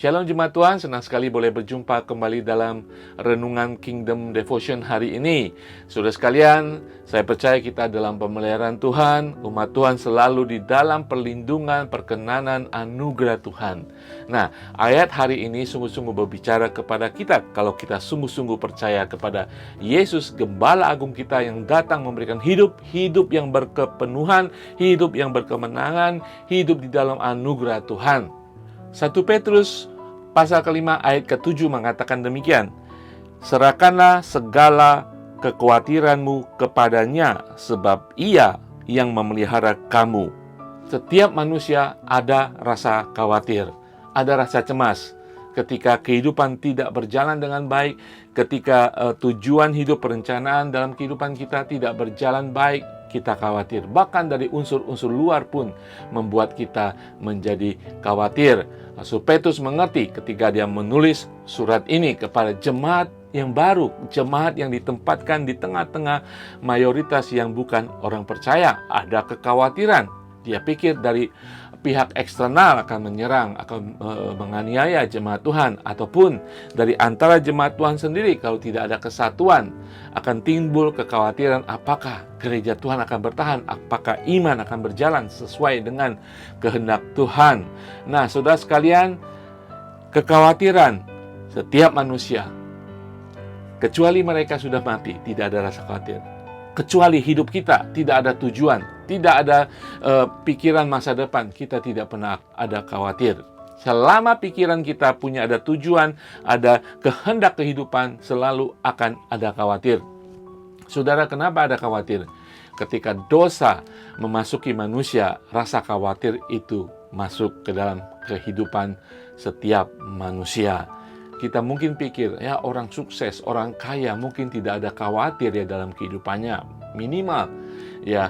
Shalom Jemaat Tuhan, senang sekali boleh berjumpa kembali dalam Renungan Kingdom Devotion hari ini. Saudara sekalian, saya percaya kita dalam pemeliharaan Tuhan, umat Tuhan selalu di dalam perlindungan, perkenanan, anugerah Tuhan. Nah, ayat hari ini sungguh-sungguh berbicara kepada kita, kalau kita sungguh-sungguh percaya kepada Yesus, Gembala Agung kita yang datang memberikan hidup yang berkepenuhan, hidup yang berkemenangan, hidup di dalam anugerah Tuhan. 1 Petrus pasal ke-5 ayat ke-7 mengatakan demikian. Serahkanlah segala kekhawatiranmu kepadanya, sebab Ia yang memelihara kamu. Setiap manusia ada rasa khawatir, ada rasa cemas. Ketika kehidupan tidak berjalan dengan baik, ketika tujuan hidup, perencanaan dalam kehidupan kita tidak berjalan baik, kita khawatir. Bahkan dari unsur-unsur luar pun membuat kita menjadi khawatir. Rasul Petrus mengerti ketika dia menulis surat ini kepada jemaat yang baru, jemaat yang ditempatkan di tengah-tengah mayoritas yang bukan orang percaya. Ada kekhawatiran. Dia pikir dari pihak eksternal akan menyerang, akan menganiaya jemaat Tuhan, ataupun dari antara jemaat Tuhan sendiri kalau tidak ada kesatuan, akan timbul kekhawatiran apakah gereja Tuhan akan bertahan, apakah iman akan berjalan sesuai dengan kehendak Tuhan. Nah, saudara sekalian, kekhawatiran setiap manusia, kecuali mereka sudah mati, tidak ada rasa khawatir. Kecuali hidup kita tidak ada tujuan, tidak ada pikiran masa depan, kita tidak pernah ada khawatir. Selama pikiran kita punya ada tujuan, ada kehendak kehidupan, selalu akan ada khawatir. Saudara, kenapa ada khawatir? Ketika dosa memasuki manusia, rasa khawatir itu masuk ke dalam kehidupan setiap manusia. Kita mungkin pikir, ya orang sukses, orang kaya mungkin tidak ada khawatir ya dalam kehidupannya. Minimal, ya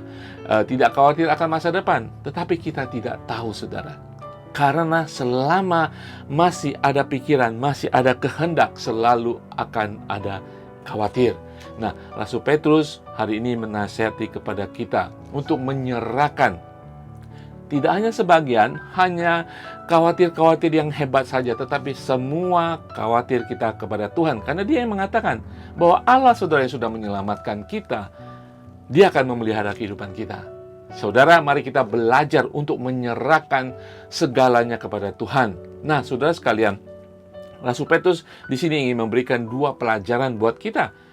tidak khawatir akan masa depan. Tetapi kita tidak tahu, saudara. Karena selama masih ada pikiran, masih ada kehendak, selalu akan ada khawatir. Nah, Rasul Petrus hari ini menasihati kepada kita untuk menyerahkan. Tidak hanya sebagian, hanya khawatir-khawatir yang hebat saja, tetapi semua khawatir kita kepada Tuhan. Karena Dia yang mengatakan bahwa Allah, saudara, yang sudah menyelamatkan kita, Dia akan memelihara kehidupan kita. Saudara, mari kita belajar untuk menyerahkan segalanya kepada Tuhan. Nah, saudara sekalian, Rasul Petrus di sini ingin memberikan 2 pelajaran buat kita,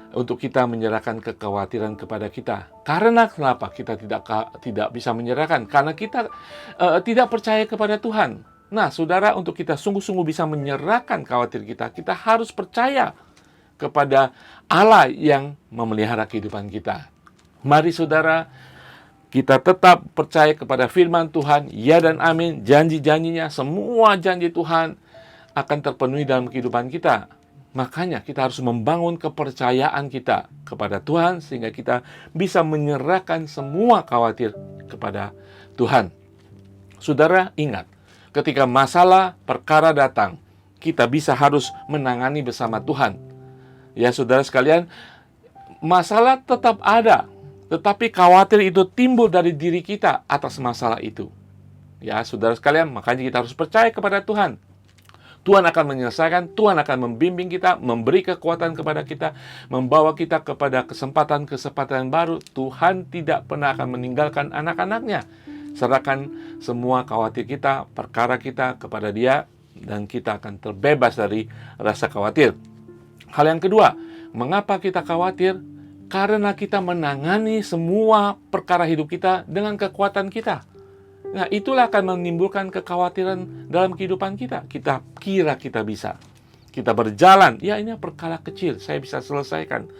untuk kita menyerahkan kekhawatiran kepada kita. Karena kenapa kita tidak bisa menyerahkan? Karena kita tidak percaya kepada Tuhan. Nah, saudara, untuk kita sungguh-sungguh bisa menyerahkan khawatir kita, kita harus percaya kepada Allah yang memelihara kehidupan kita. Mari saudara, kita tetap percaya kepada firman Tuhan, ya dan amin, janji-janjinya, semua janji Tuhan akan terpenuhi dalam kehidupan kita. Makanya kita harus membangun kepercayaan kita kepada Tuhan sehingga kita bisa menyerahkan semua khawatir kepada Tuhan. Saudara, ingat, ketika masalah perkara datang, kita harus menangani bersama Tuhan. Ya, saudara sekalian, masalah tetap ada, tetapi khawatir itu timbul dari diri kita atas masalah itu. Ya, saudara sekalian, makanya kita harus percaya kepada Tuhan. Tuhan akan menyelesaikan, Tuhan akan membimbing kita, memberi kekuatan kepada kita, membawa kita kepada kesempatan-kesempatan baru. Tuhan tidak pernah akan meninggalkan anak-anaknya. Serahkan semua khawatir kita, perkara kita kepada Dia, dan kita akan terbebas dari rasa khawatir. Hal yang kedua, mengapa kita khawatir? Karena kita menangani semua perkara hidup kita dengan kekuatan kita. Nah, itulah akan menimbulkan kekhawatiran dalam kehidupan kita. Kita kira kita bisa. Kita berjalan, ya ini perkara kecil, saya bisa selesaikan.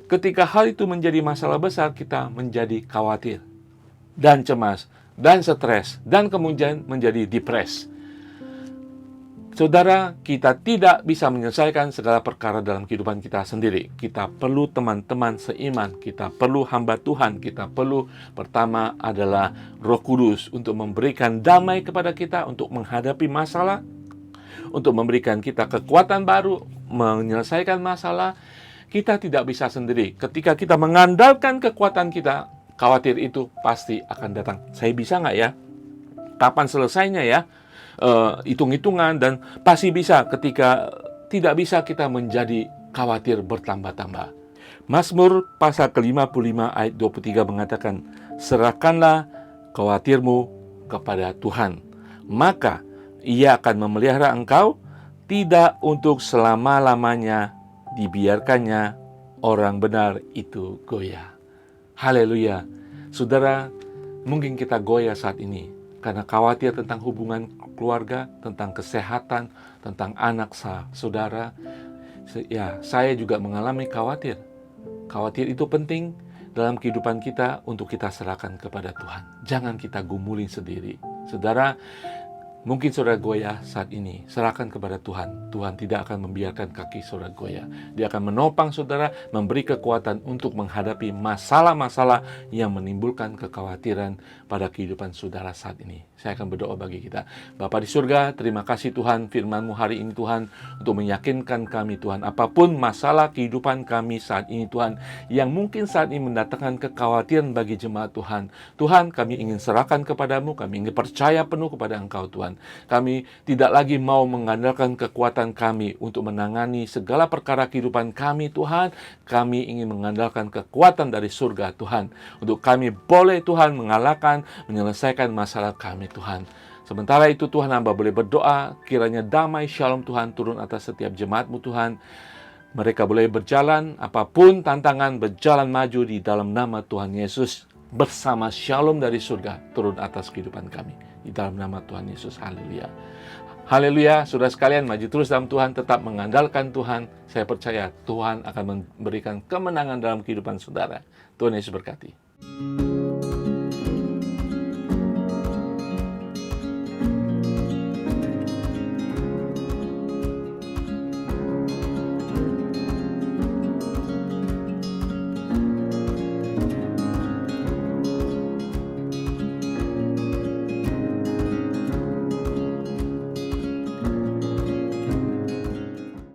Ketika hal itu menjadi masalah besar, kita menjadi khawatir dan cemas dan stres dan kemudian menjadi depres. Saudara, kita tidak bisa menyelesaikan segala perkara dalam kehidupan kita sendiri. Kita perlu teman-teman seiman, kita perlu hamba Tuhan, kita perlu pertama adalah Roh Kudus untuk memberikan damai kepada kita, untuk menghadapi masalah, untuk memberikan kita kekuatan baru, menyelesaikan masalah. Kita tidak bisa sendiri. Ketika kita mengandalkan kekuatan kita, khawatir itu pasti akan datang. Saya bisa nggak ya? Kapan selesainya ya? hitung-hitungan, dan pasti bisa ketika tidak bisa kita menjadi khawatir bertambah-tambah. Mazmur pasal ke-55 ayat 23 mengatakan, serahkanlah khawatirmu kepada Tuhan, maka Ia akan memelihara engkau, tidak untuk selama-lamanya dibiarkannya orang benar itu goyah. Haleluya. Saudara, mungkin kita goyah saat ini karena khawatir tentang hubungan keluarga, tentang kesehatan, tentang anak saudara. Ya, saya juga mengalami khawatir. Khawatir itu penting dalam kehidupan kita untuk kita serahkan kepada Tuhan. Jangan kita gumulin sendiri. Saudara, mungkin saudara goyah saat ini, serahkan kepada Tuhan. Tuhan tidak akan membiarkan kaki saudara goyah. Dia akan menopang saudara, memberi kekuatan untuk menghadapi masalah-masalah yang menimbulkan kekhawatiran pada kehidupan saudara saat ini. Saya akan berdoa bagi kita. Bapa di surga, terima kasih Tuhan, firman-Mu hari ini Tuhan, untuk meyakinkan kami Tuhan, apapun masalah kehidupan kami saat ini Tuhan, yang mungkin saat ini mendatangkan kekhawatiran bagi jemaat Tuhan. Tuhan, kami ingin serahkan kepadamu, kami ingin percaya penuh kepada Engkau Tuhan. Kami tidak lagi mau mengandalkan kekuatan kami untuk menangani segala perkara kehidupan kami Tuhan. Kami ingin mengandalkan kekuatan dari surga Tuhan, untuk kami boleh Tuhan mengalahkan, menyelesaikan masalah kami Tuhan. Sementara itu Tuhan, hamba boleh berdoa kiranya damai shalom Tuhan turun atas setiap jemaat-Mu Tuhan. Mereka boleh berjalan apapun tantangan, berjalan maju di dalam nama Tuhan Yesus, bersama shalom dari surga turun atas kehidupan kami di dalam nama Tuhan Yesus. Haleluya. Haleluya. Saudara sekalian, maju terus dalam Tuhan, tetap mengandalkan Tuhan. Saya percaya Tuhan akan memberikan kemenangan dalam kehidupan saudara. Tuhan Yesus berkati.